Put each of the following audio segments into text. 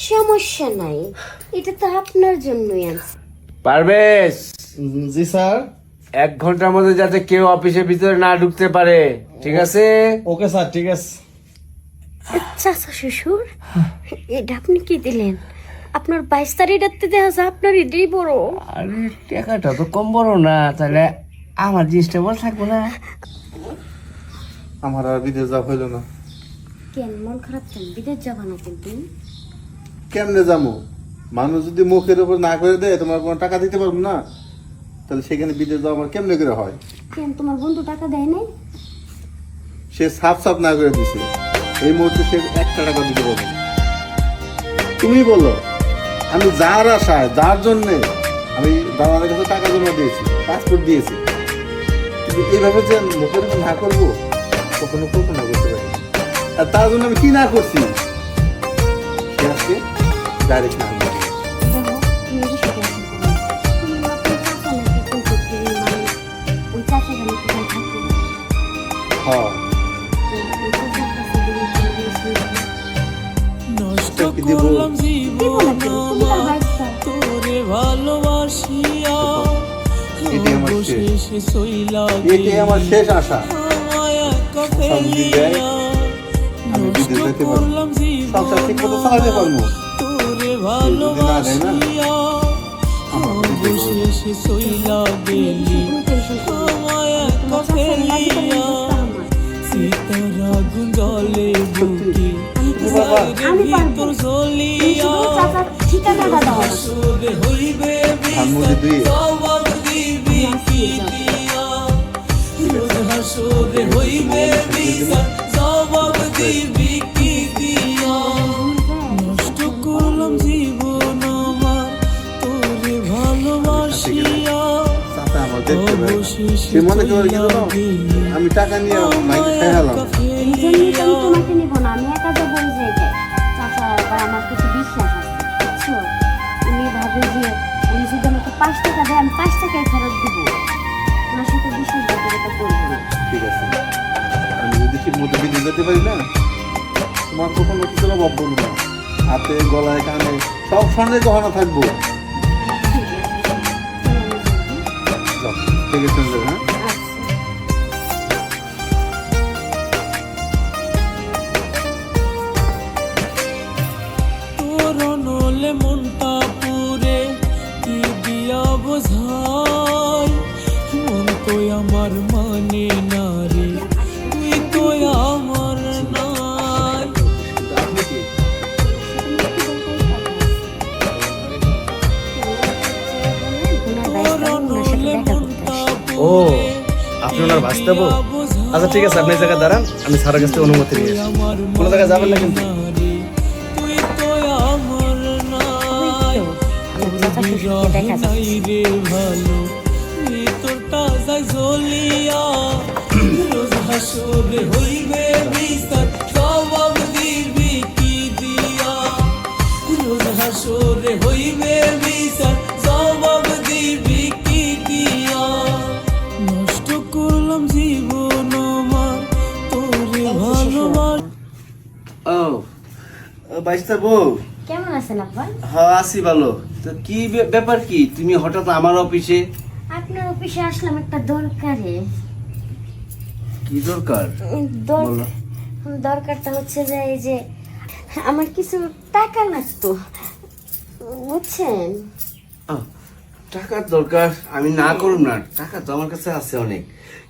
সমস্যা নাই, এটা তো আপনার জন্যই আছে। পারবেশ, জি স্যার। 1 ঘন্টার মধ্যে যাতে কেউ অফিসের ভিতরে না ঢুকতে পারে, ঠিক আছে? ওকে স্যার, ঠিক আছে। চাচা শ্বশুর, এটা আপনি কি দিলেন? আপনার 22 তারিখটাতে দেখা যায় আপনার এটাই বড়। আরে টাকাটা তো কম বড় না, তাহলে আমার জিনিসটা বল থাকবো না। আমার আর বিদেশ যাওয়া হইলো না। কেন মন খারাপ কেন? বিদেশ যাবা না কিন্তু? কেমনে যাবো? মানুষ যদি মুখের উপর না করে দেয় তোমার কোনো টাকা দিতে পারবো না, তাহলে সেখানে বিদেশ যাওয়া আমার কেমনে করে হয়? কেন তোমার বন্ধু টাকা দেয় নাই? সে সাফ সাফ না করে দিছে, এই মুহূর্তে সে 1 টাকা দিতে পারবে না। তুমি বলো, আমি যার আশায় যার জন্যে আমি দাদাদের কাছে টাকা জমা দিয়েছি, পাসপোর্ট দিয়েছি, কিন্তু এইভাবে যে মুখের উপর না করবো কখনো কল্পনা করতে পারি। আর তার জন্য আমি কি না করছি সে আজকে ডাইরেক্ট না করবে। দেখো, তুমি এই বিষয়টা এখন করো না। তুমি মাত্র চাচা নাকি কিন্তু মানে ওই চাচা জানি কোথায় থাকে। হ্যাঁ, তো ওই চাচার কাছে গেলে তুমি জিনিস নিয়ে নষ্ট কি দিব? করলাম দিব না কেন? তুমি তার বাইশটা। তোরে ভালোবাসিয়া এটাই আমার শেষ। অবশেষে সইলা এটাই আমার শেষ আশা। মায়া সব যদি দেয়, আমি নষ্ট বিদেশ যেতে পারবো, করলাম সংসার ঠিক মতো চালাতে পারবো। তোরে যদি না দেয় না, ভালোবাসিয়া আমার বিদেশ যাবো। অবশেষে সইলা গেলি কোনো টেনশন করো না। মায়া তোমার চাচার রাজি করলে কফেলিয়া বুঝতে আমার। সীতার আগুন জলে বুকে বাবা, আমি পারবো। তোর তুমি ঝলিয়া শুধু চাচার ঠিকানাটা দাও আমাকে। সুরে হইবে ধানমন্ডি দুই জবাব দিবি কি দিয়া রোজ হাসরে হইবে বিচার জবাব দিবি কি দিয়া নষ্ট করলাম জীবন আমার তোরে ভালোবাসিয়া চাচা আমার দেখতে পারে না। অবশেষে সে মনে করে কি জানো? আমি টাকা নিয়ে মাইক খাইলাম। এই জন্যই তো আমি তোমাকে নিব না, আমি একা যাবো ওই জায়গায়। চাচা আবার আমার প্রতি বিশ্বাস আছে, বুঝছো? উনি ভাবে যে উনি যদি আমাকে 5 টাকা দেয় আমি 5 টাকায় ফেরত দিব। ওনার সাথে বিশ্বাসঘাতকতা করবো না। ঠিক আছে, আমি যদি ঠিক মতো বিদেশ যেতে পারি না, তোমার কখনো কিছু অভাব বলবো না। হাতে গলায় কানে সব স্বর্ণের গহনা থাকবো। ঠিক আছে, যাও, ঠিক আছে হ্যাঁ। আচ্ছা। তোর নলে মনটা পুরে কি দিয়া বোঝাই মন তো আমার মানে না রে তুই তো আমার নাই আপনি কি? তোর নলে মনটা ও, আপনি ওনার বাস্তব? আচ্ছা ঠিক আছে, আপনি এই জায়গায় দাঁড়ান, আমি স্যারের কাছ থেকে অনুমতি নিয়ে আসি। কোনো জায়গায় যাবেন না কিন্তু। তুই তো আমার নাই নাই রে ভালো তোরটা যাই জ্বলিয়া রোজ হাসরে হইবে বিচার জবাব দিবি কি দিয়া রোজ হাসরে হইবে বিচার জবাব দিবি কি দিয়া নষ্ট করলাম জীবন আমার তোরে ভালোবাস ও বাইশটা বউ, কেমন আছেন আব্বা? হ্যাঁ আছি ভালো। তো কি ব্যাপার কি, তুমি হঠাৎ আমার অফিসে? আপনার অফিসে আসলাম একটা দরকারে। কি দরকার? বলো। দরকারটা হচ্ছে যে এই যে আমার কিছু টাকা লাগতো, বুঝছেন? আহ, টাকার দরকার, আমি না করুম না, টাকা তো আমার কাছে আছে অনেক,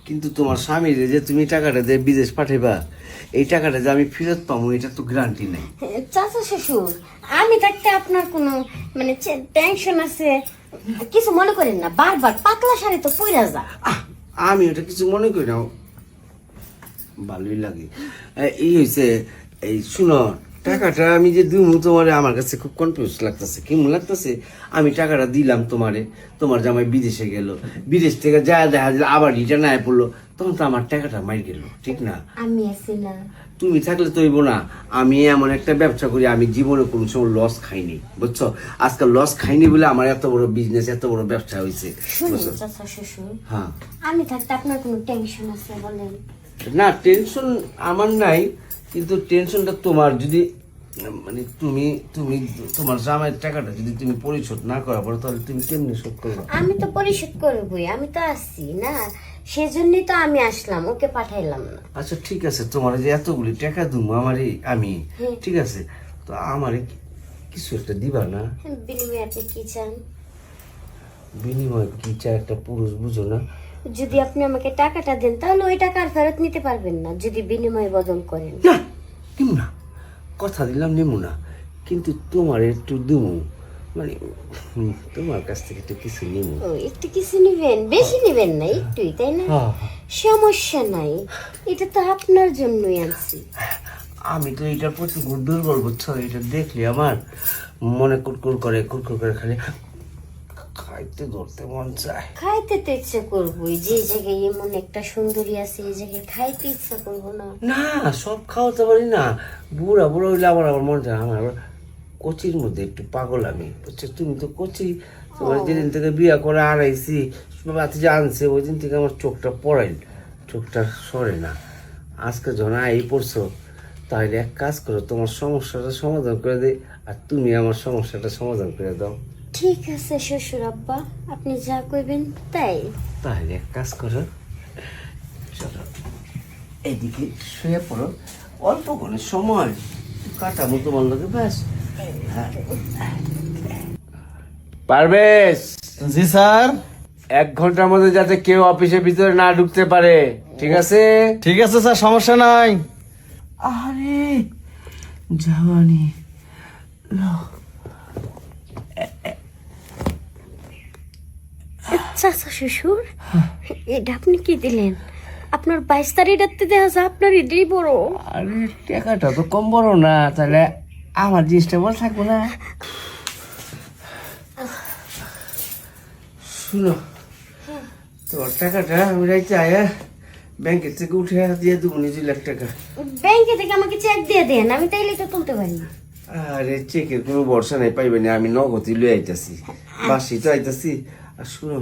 কিন্তু তোমার স্বামীর যে তুমি টাকাটা যে বিদেশ পাঠাইবা, এই টাকাটা যে আমি ফেরত পাবো এটা তো গ্যারান্টি নাই। চাচা শ্বশুর, আমি থাকতে আপনার কোনো মানে টেনশন আছে কিছু মনে করেন না। বারবার পাতলা শাড়ি তো পইরা যা। আহ, আমি ওটা কিছু মনে করি না, ভালোই লাগে। এই হয়েছে, এই শুনো, টাকাটা আমি যে দিমু তোমারে আমার কাছে খুব কনফিউজ লাগতেছে, কেমন লাগতেছে। আমি টাকাটা দিলাম তোমারে, তোমার জামাই বিদেশে গেল, বিদেশ থেকে যা দেখা দিল আবার রিটার্ন আয় পড়লো, তখন তো আমার টাকাটা মার গেল, ঠিক না? আমি আছি না। তুমি থাকলে তো হইব না। আমি এমন একটা ব্যবসা করি, আমি জীবনে কোনো সময় লস খাইনি, বুঝছো? আজকাল লস খাইনি বলে আমার এত বড় বিজনেস, এত বড় ব্যবসা হয়েছে। শুনুন চাচা শ্বশুর, হ্যাঁ, আমি থাকতে আপনার কোনো টেনশন আছে বলেন? না টেনশন আমার নাই, কিন্তু টেনশনটা তোমার। যদি মানে তুমি তুমি তোমার জামাইয়ের টাকাটা যদি তুমি পরিশোধ না করা পারো তাহলে তুমি কেমনি শোধ করবে? আমি তো পরিশোধ করবই, আমি তো আসছি না, সেজন্যই তো আমি আসলাম, ওকে পাঠাইলাম না। আচ্ছা ঠিক আছে, তোমার যে এতগুলি টাকা দিবো আমি ঠিক আছে, তো আমারে কিছু একটা দিবা না? বিনিময়ে আপনি কি চান? বিনিময় কি চায় একটা পুরুষ, বুঝো না? যদি আপনি আমাকে টাকাটা দেন তাহলে ওই টাকা আর ফেরত নিতে পারবেন না, যদি বিনিময় বদল করেন। না নিমু না, কথা দিলাম নিমু না, কিন্তু তোমার একটু দিমু, মানে তোমার কাছ থেকে একটু কিছু নিমু। ও একটু কিছু নিবেন, বেশি নিবেন না, একটুই, তাই না? সমস্যা নাই, এটা তো আপনার জন্যই আনছি। আমি তো এটার প্রতি খুব দুর্বল, বুঝছো? এটা দেখলে আমার মনে কুরকুর করে খালি খাইতে ধরতে মন চায়। খাইতে তো ইচ্ছা করবোই, যে জায়গায় এমন একটা সুন্দরী আছে এই জায়গায় খাইতে ইচ্ছা করবো না? না সব খাওয়াতে পারি না, বুড়া বুড়া হইলে আবার মন চায়। আমার আবার কচির মধ্যে একটু পাগল আমি, বুঝছো? তুমি তো কচি, তোমার যেদিন থেকে বিয়া করে আড়াইছি বাতি যে আনছে ওই দিন থেকে আমার চোখটা পড়াইল, চোখটা সরে না। আজকে যখন এই পড়ছো, তাহলে এক কাজ করো, তোমার সমস্যাটা সমাধান করে দে, আর তুমি আমার সমস্যাটা সমাধান করে দাও। ঠিক আছে শ্বশুর আব্বা, আপনি যা কইবেন তাই। তাহলে এক কাজ করো, চলো এদিকে শুয়ে পড়ো, অল্প করে সময় কাটাবো তোমার লোকে, ব্যাস। পারবেশ, জি স্যার। 1 ঘন্টার মধ্যে যাতে কেউ অফিসের ভিতরে না ঢুকতে পারে, ঠিক আছে? ঠিক আছে স্যার, সমস্যা নাই। আরে জওয়ানি চাচা শ্বশুর, এটা আপনি কি দিলেন? আপনার 22 তারিখ রাখতে দেওয়া যায়, আপনার এটাই বড়। আরে টাকাটা তো কম বড় না, তাহলে আমার জিনিসটা বল থাকবো না। শুনো, তোমার টাকাটা আমি রাইতে আয়া ব্যাংকের থেকে উঠে দিয়ে দেবো 2 লাখ টাকা। ব্যাংকে থেকে আমাকে চেক দিয়ে দেন, আমি তাইলে তো তুলতে পারি। আরে চেকের কোনো ভরসা নাই, পাইবে না, আমি নগদই লয়ে আইতাছি, বাসি তো আইতাছি। আর শুনো,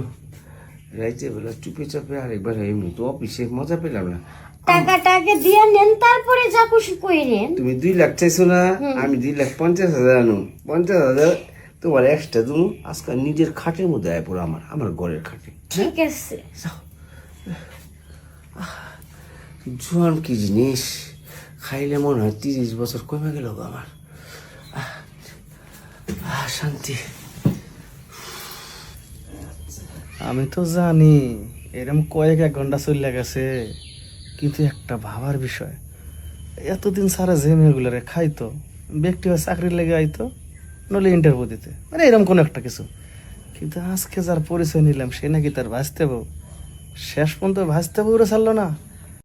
রাইতে বেলা চুপে চাপে আরেকবার এমনি তো অফিসে মজা পেলাম না। টাকাটা আগে দিয়ে নেন, তারপরে যা খুশি কইরেন। তুমি 2 লাখ চাইছো না, আমি 2,50,000 আনো, 50,000 তোমার এক্সট্রা তুমি আজকাল নিজের খাটের মধ্যে আয় পড়ো, আমার ঘরের খাটে। ঠিক আছে। জোয়ান কি জিনিস, খাইলে মনে হয় 30 বছর কমে গেল গো আমার। শান্তি। আমি তো জানি এরকম কয়েক ঘন্টা চলে গেছে, কিন্তু একটা ভাবার বিষয়, এতদিন সারা যে মেয়েগুলারে খাইতো, ব্যক্তি হয় চাকরির লেগে আইতো, নইলে ইন্টারভিউ দিতে, মানে এরকম কোনো একটা কিছু। কিন্তু আজকে যার পরিচয় নিলাম সে নাকি তার ভাসতে বউ, শেষ পর্যন্ত ভাসতে বউরে ছাড়লো না।